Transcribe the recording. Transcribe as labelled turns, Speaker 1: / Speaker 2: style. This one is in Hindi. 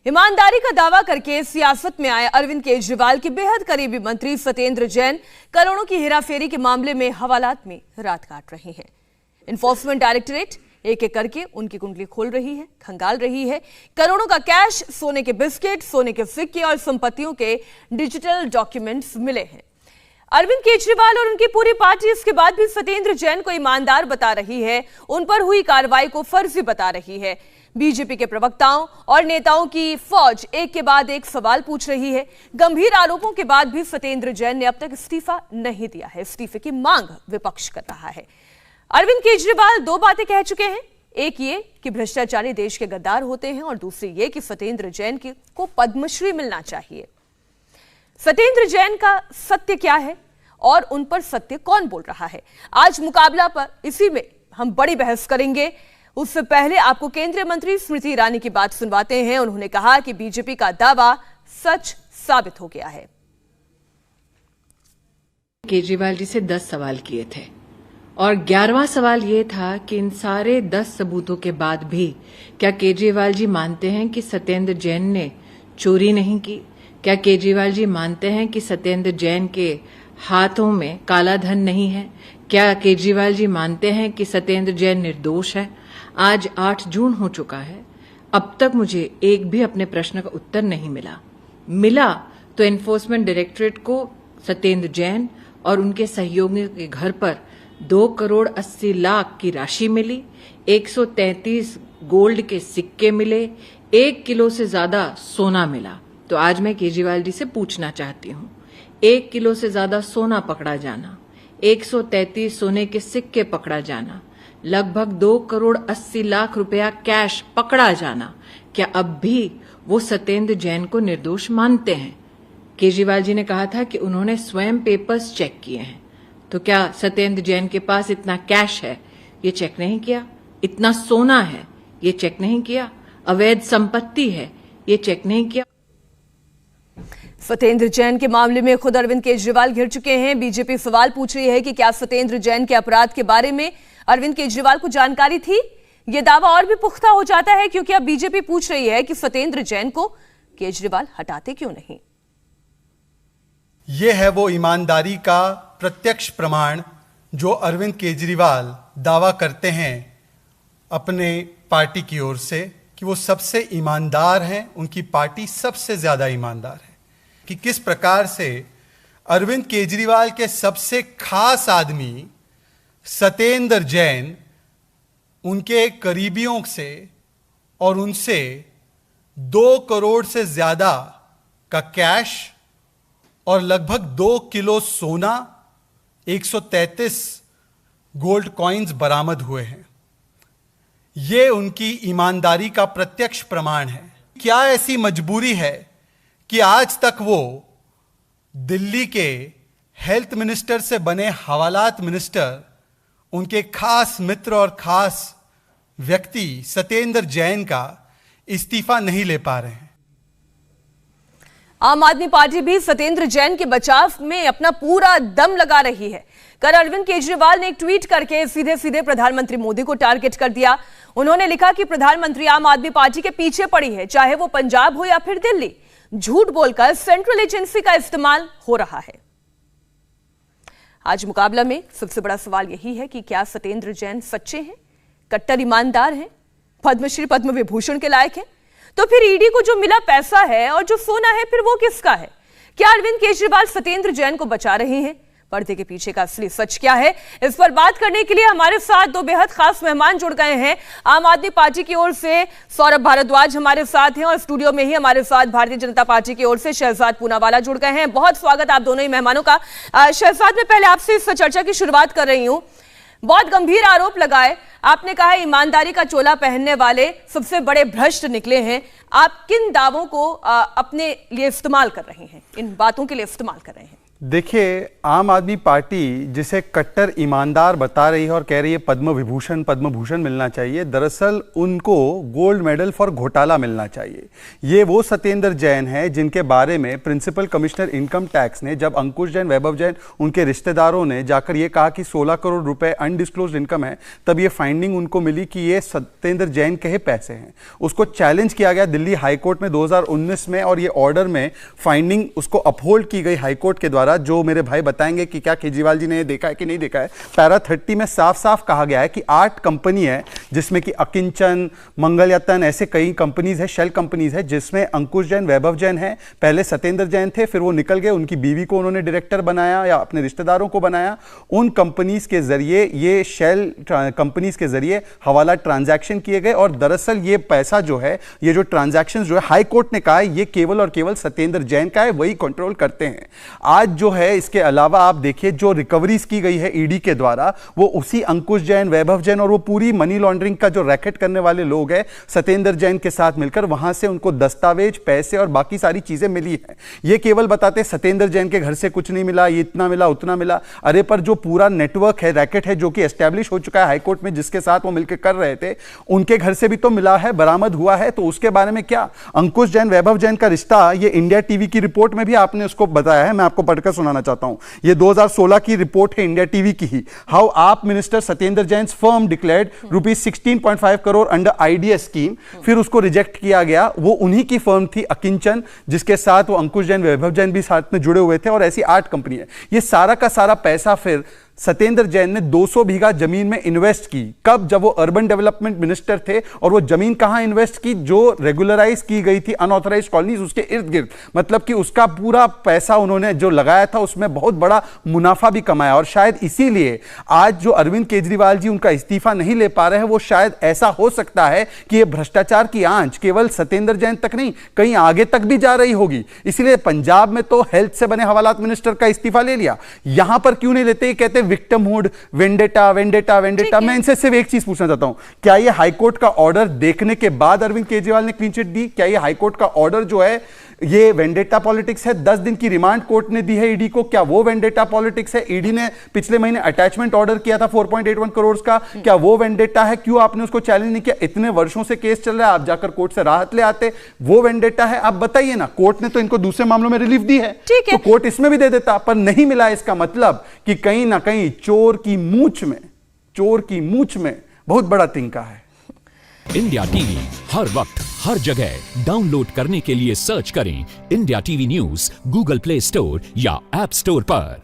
Speaker 1: ईमानदारी का दावा करके सियासत में आए अरविंद केजरीवाल के बेहद करीबी मंत्री सत्येंद्र जैन करोड़ों की हेराफेरी के मामले में हवालात में रात काट रहे हैं। एनफोर्समेंट डायरेक्टरेट एक एक करके उनकी कुंडली खोल रही है, खंगाल रही है। करोड़ों का कैश, सोने के बिस्किट, सोने के सिक्के और संपत्तियों के डिजिटल डॉक्यूमेंट्स मिले हैं। अरविंद केजरीवाल और उनकी पूरी पार्टी इसके बाद भी सत्येंद्र जैन को ईमानदार बता रही है, उन पर हुई कार्रवाई को फर्जी बता रही है। बीजेपी के प्रवक्ताओं और नेताओं की फौज एक के बाद एक सवाल पूछ रही है। गंभीर आरोपों के बाद भी सत्येंद्र जैन ने अब तक इस्तीफा नहीं दिया है। इस्तीफे की मांग विपक्ष कर रहा है। अरविंद केजरीवाल दो बातें कह चुके हैं, एक ये कि भ्रष्टाचारी देश के गद्दार होते हैं और दूसरी ये कि सत्येंद्र जैन को पद्मश्री मिलना चाहिए। सत्येंद्र जैन का सत्य क्या है और उन पर सत्य कौन बोल रहा है, आज मुकाबला पर इसी में हम बड़ी बहस करेंगे। उससे पहले आपको केंद्रीय मंत्री स्मृति ईरानी की बात सुनवाते हैं। उन्होंने कहा कि बीजेपी का दावा सच साबित हो गया है।
Speaker 2: केजरीवाल जी से 10 सवाल किए थे और 11वां सवाल ये था कि इन सारे 10 सबूतों के बाद भी क्या केजरीवाल जी मानते हैं कि सत्येंद्र जैन ने चोरी नहीं की? क्या केजरीवाल जी मानते हैं कि सत्येंद्र जैन के हाथों में काला धन नहीं है? क्या केजरीवाल जी मानते हैं कि सत्येंद्र जैन निर्दोष है? आज 8 जून हो चुका है, अब तक मुझे एक भी अपने प्रश्न का उत्तर नहीं मिला तो एनफोर्समेंट डायरेक्टरेट को सत्येंद्र जैन और उनके सहयोगियों के घर पर 2 करोड़ 80 लाख की राशि मिली, 133 गोल्ड के सिक्के मिले, 1 किलो से ज्यादा सोना मिला। तो आज मैं केजरीवाल जी से पूछना चाहती हूँ, 1 किलो से ज्यादा सोना पकड़ा जाना, 133 सोने के सिक्के पकड़ा जाना, लगभग 2 करोड़ 80 लाख रुपया कैश पकड़ा जाना, क्या अब भी वो सत्येंद्र जैन को निर्दोष मानते हैं? केजरीवाल जी ने कहा था कि उन्होंने स्वयं पेपर्स चेक किए हैं, तो क्या सत्येंद्र जैन के पास इतना कैश है, ये चेक नहीं किया? इतना सोना है, ये चेक नहीं किया? अवैध संपत्ति है, ये चेक नहीं किया?
Speaker 1: सत्येंद्र जैन के मामले में खुद अरविंद केजरीवाल घिर चुके हैं। बीजेपी सवाल पूछ रही है कि क्या सत्येंद्र जैन के अपराध के बारे में अरविंद केजरीवाल को जानकारी थी? यह दावा और भी पुख्ता हो जाता है क्योंकि अब बीजेपी पूछ रही है कि सत्येंद्र जैन को केजरीवाल हटाते क्यों नहीं।
Speaker 3: यह है वो ईमानदारी का प्रत्यक्ष प्रमाण जो अरविंद केजरीवाल दावा करते हैं अपने पार्टी की ओर से कि वो सबसे ईमानदार हैं, उनकी पार्टी सबसे ज्यादा ईमानदार है। कि किस प्रकार से अरविंद केजरीवाल के सबसे खास आदमी सत्येंद्र जैन उनके करीबियों से और उनसे 2 करोड़ से ज्यादा का कैश और लगभग 2 किलो सोना, 133 गोल्ड कॉइन्स बरामद हुए हैं। ये उनकी ईमानदारी का प्रत्यक्ष प्रमाण है। क्या ऐसी मजबूरी है कि आज तक वो दिल्ली के हेल्थ मिनिस्टर से बने हवालात मिनिस्टर, उनके खास मित्र और खास व्यक्ति सत्येंद्र जैन का इस्तीफा नहीं ले पा रहे हैं?
Speaker 1: आम आदमी पार्टी भी सत्येंद्र जैन के बचाव में अपना पूरा दम लगा रही है। कल अरविंद केजरीवाल ने एक ट्वीट करके सीधे सीधे प्रधानमंत्री मोदी को टारगेट कर दिया। उन्होंने लिखा कि प्रधानमंत्री आम आदमी पार्टी के पीछे पड़ी है, चाहे वो पंजाब हो या फिर दिल्ली। झूठ बोलकर सेंट्रल एजेंसी का इस्तेमाल हो रहा है। आज मुकाबला में सबसे बड़ा सवाल यही है कि क्या सत्येंद्र जैन सच्चे हैं, कट्टर ईमानदार हैं, पद्मश्री पद्म विभूषण के लायक हैं? तो फिर ईडी को जो मिला पैसा है और जो सोना है, फिर वो किसका है? क्या अरविंद केजरीवाल सत्येंद्र जैन को बचा रहे हैं? पर्दे के पीछे का असली सच क्या है? इस पर बात करने के लिए हमारे साथ 2 बेहद खास मेहमान जुड़ गए हैं। आम आदमी पार्टी की ओर से सौरभ भारद्वाज हमारे साथ हैं और स्टूडियो में ही हमारे साथ भारतीय जनता पार्टी की ओर से शहजाद पूनावाला जुड़ गए हैं। बहुत स्वागत आप दोनों ही मेहमानों का। शहजाद, मैं पहले आपसे इस चर्चा की शुरुआत कर रही हूं। बहुत गंभीर आरोप लगाए, आपने कहा ईमानदारी का चोला पहनने वाले सबसे बड़े भ्रष्ट निकले हैं। आप किन दावों को अपने लिए इस्तेमाल कर रहे हैं, इन बातों के लिए इस्तेमाल कर रहे हैं?
Speaker 3: देखिए, आम आदमी पार्टी जिसे कट्टर ईमानदार बता रही है और कह रही है पद्म विभूषण पद्म भूषण मिलना चाहिए, दरअसल उनको गोल्ड मेडल फॉर घोटाला मिलना चाहिए। ये वो सत्येंद्र जैन है जिनके बारे में प्रिंसिपल कमिश्नर इनकम टैक्स ने, जब अंकुश जैन, वैभव जैन, उनके रिश्तेदारों ने जाकर ये कहा कि 16 करोड़ रुपए अनडिस्क्लोज्ड इनकम है, तब ये फाइंडिंग उनको मिली कि ये सत्येंद्र जैन के ही पैसे हैं। उसको चैलेंज किया गया दिल्ली हाईकोर्ट में 2019 में, और ये ऑर्डर में फाइंडिंग उसको अपहोल्ड की गई हाईकोर्ट के द्वारा। जो मेरे भाई बताएंगे कि क्या केजरीवाल जी ने देखा है कि नहीं देखा है। पैरा 30 में साफ साफ कहा गया है कि 8 कंपनी है जिसमें कि अकिंचन, मंगलयातन, ऐसे कई कंपनीज है, शेल कंपनीज है, जिसमें अंकुश जैन, वैभव जैन है। पहले सत्येंद्र जैन थे, फिर वो निकल गए, उनकी बीवी को उन्होंने डायरेक्टर बनाया या अपने रिश्तेदारों को बनाया। उन कंपनीज के जरिए, ये शेल कंपनीज के जरिए हवाला ट्रांजैक्शन किए गए, और दरअसल ये पैसा जो है, ये जो ट्रांजैक्शन जो है, हाई कोर्ट ने कहा है ये केवल और केवल सत्येंद्र जैन का है, वही कंट्रोल करते हैं। आज जो है, इसके अलावा आप देखिए जो रिकवरीज की गई है ईडी के द्वारा, वो उसी अंकुश जैन, वैभव जैन और वो पूरी मनी लॉन्ड्रिंग का जो रैकेट करने वाले लोग हैं सत्येंद्र जैन के साथ मिलकर, वहां से उनको दस्तावेज, पैसे और बाकी सारी चीजें मिली है। ये केवल बताते सत्येंद्र जैन के घर से कुछ नहीं मिला, ये इतना मिला, उतना मिला। अरे पर जो पूरा नेटवर्क है, रैकेट है, जो कि एस्टैब्लिश हो चुका है हाईकोर्ट में, जिसके साथ वो मिलकर कर रहे थे, उनके घर से भी तो मिला है, बरामद हुआ है। तो उसके बारे में क्या, अंकुश जैन, वैभव जैन का रिश्ता, ये इंडिया टीवी की रिपोर्ट में भी आपने उसको बताया है। मैं आपको पढ़कर सुनाना चाहता हूं। ये 2016 की रिपोर्ट है इंडिया टीवी की ही। हाउ आप minister Satyendra Jain firm declared ₹16.5 crore under IDs scheme. फिर उसको रिजेक्ट किया गया। वो उन्हीं की फर्म थी अकिंचन, जिसके साथ वो अंकुश जैन, वैभव जैन भी साथ में जुड़े हुए थे, और ऐसी 8 कंपनी है। ये सारा का सारा पैसा फिर सत्येंद्र जैन ने 200 बीघा जमीन में इन्वेस्ट की। कब? जब वो अर्बन डेवलपमेंट मिनिस्टर थे। और वो जमीन कहां इन्वेस्ट की? जो रेगुलराइज की गई थी अनऑथराइज्ड कॉलोनीज, उसके इर्द गिर्द। मतलब कि उसका पूरा पैसा उन्होंने जो लगाया था, उसमें बहुत बड़ा मुनाफा भी कमाया। और शायद इसीलिए आज जो अरविंद केजरीवाल जी उनका इस्तीफा नहीं ले पा रहे हैं, वो शायद ऐसा हो सकता है कि ये भ्रष्टाचार की आंच केवल सत्येंद्र जैन तक नहीं, कहीं आगे तक भी जा रही होगी। इसलिए पंजाब में तो हेल्थ से बने हवालात मिनिस्टर का इस्तीफा ले लिया, यहां पर क्यों नहीं लेते? कहते विक्टिमहुड, वेंडेटा, वेंडेटा, वेंडेटा। मैं इनसे सिर्फ एक चीज पूछना चाहता हूं, क्या ये हाईकोर्ट का ऑर्डर देखने के बाद अरविंद केजरीवाल ने क्लीन चिट दी? क्या ये हाईकोर्ट का ऑर्डर जो है ये वेंडेटा पॉलिटिक्स है? 10 दिन की रिमांड कोर्ट ने दी है ईडी को, क्या वो वेंडेटा पॉलिटिक्स है? ईडी ने पिछले महीने अटैचमेंट ऑर्डर किया था 4.81 करोड़ का, क्या वो वेंडेटा है? क्यों आपने उसको चैलेंज नहीं किया? इतने वर्षों से केस चल रहा है, आप जाकर कोर्ट से राहत ले आते, वो वेंडेटा है? आप बताइए ना। कोर्ट ने तो इनको दूसरे मामलों में रिलीफ दी है, तो कोर्ट इसमें भी दे देता, पर नहीं मिला। इसका मतलब कि कहीं ना कहीं चोर की मूंछ में बहुत बड़ा तिनका है।
Speaker 4: इंडिया टीवी हर वक्त हर जगह डाउनलोड करने के लिए सर्च करें India TV news Google play store या ऐप स्टोर पर।